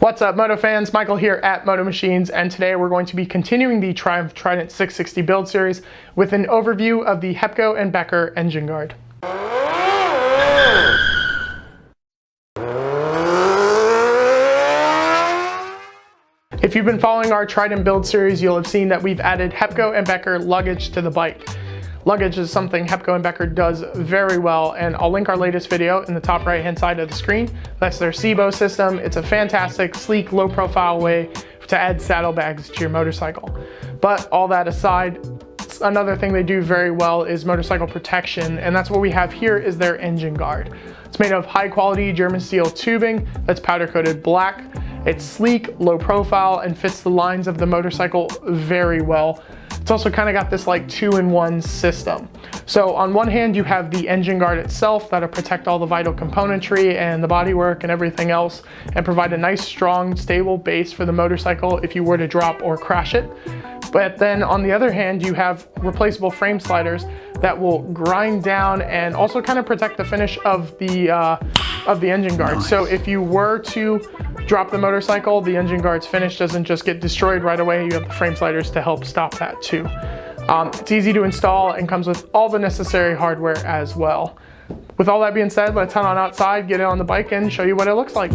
What's up, Moto fans? Michael here at Moto Machines, and today we're going to be continuing the Triumph Trident 660 build series with an overview of the Hepco and Becker engine guard. If you've been following our Trident Build Series, you'll have seen that we've added Hepco and Becker luggage to the bike. Luggage is something Hepco and Becker does very well, and I'll link our latest video in the top right hand side of the screen. That's their SIBO system. It's a fantastic, sleek, low profile way to add saddlebags to your motorcycle. But all that aside, another thing they do very well is motorcycle protection, and that's what we have here is their engine guard. It's made of high quality German steel tubing that's powder coated black. It's sleek, low profile, and fits the lines of the motorcycle very well. It's also kind of got this like 2-in-1 system. So on one hand, you have the engine guard itself that'll protect all the vital componentry and the bodywork and everything else, and provide a nice, strong, stable base for the motorcycle if you were to drop or crash it. But then on the other hand, you have replaceable frame sliders that will grind down and also kind of protect the finish of the engine guard. Nice. So if you were to drop the motorcycle, the engine guard's finish doesn't just get destroyed right away. You have the frame sliders to help stop that too. It's easy to install and comes with all the necessary hardware as well. With all that being said, let's head on outside, get it on the bike, and show you what it looks like.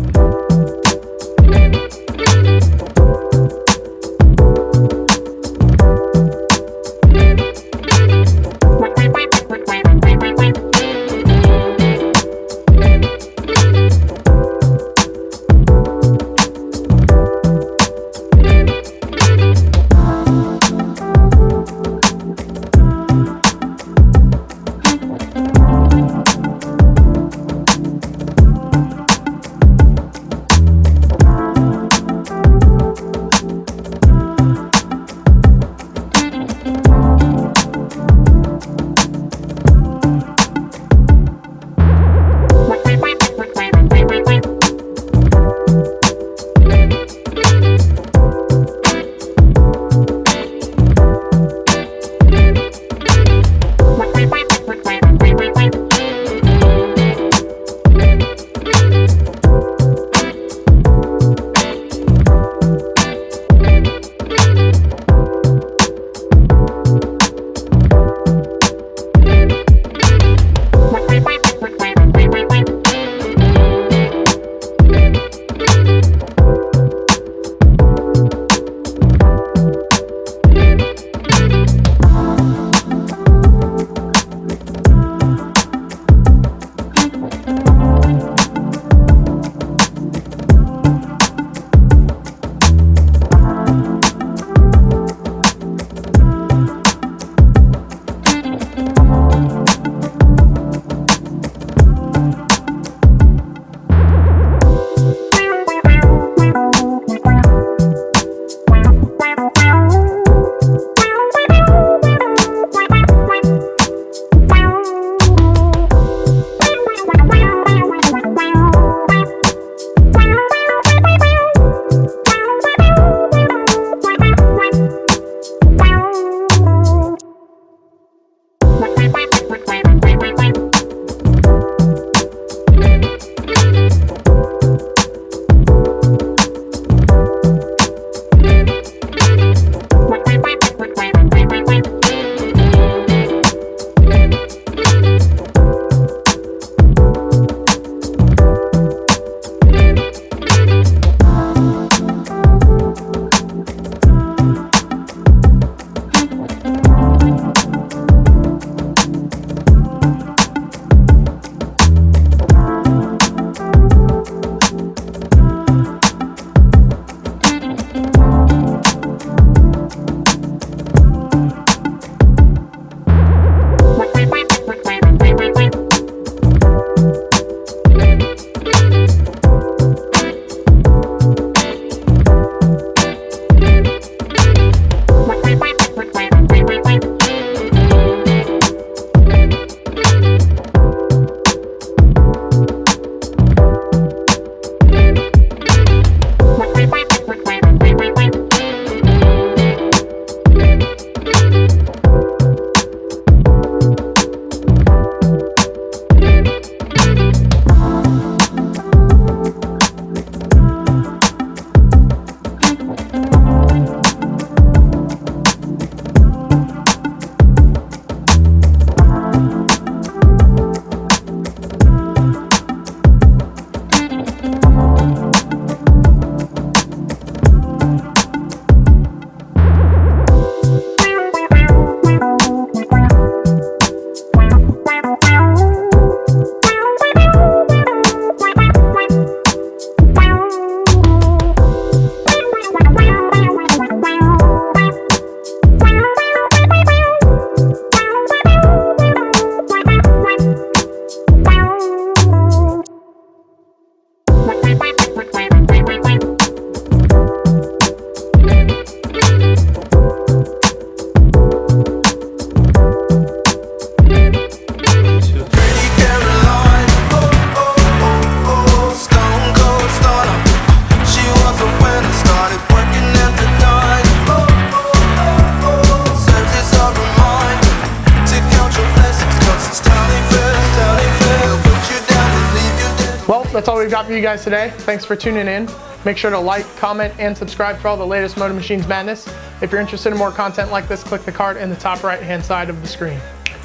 that's all we've got for you guys today. Thanks for tuning in. Make sure to like, comment, and subscribe for all the latest Moto Machines madness. If you're interested in more content like this, click the card in the top right-hand side of the screen.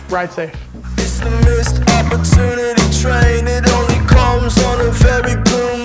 Ride safe. It's the missed opportunity train. It only comes on a very blue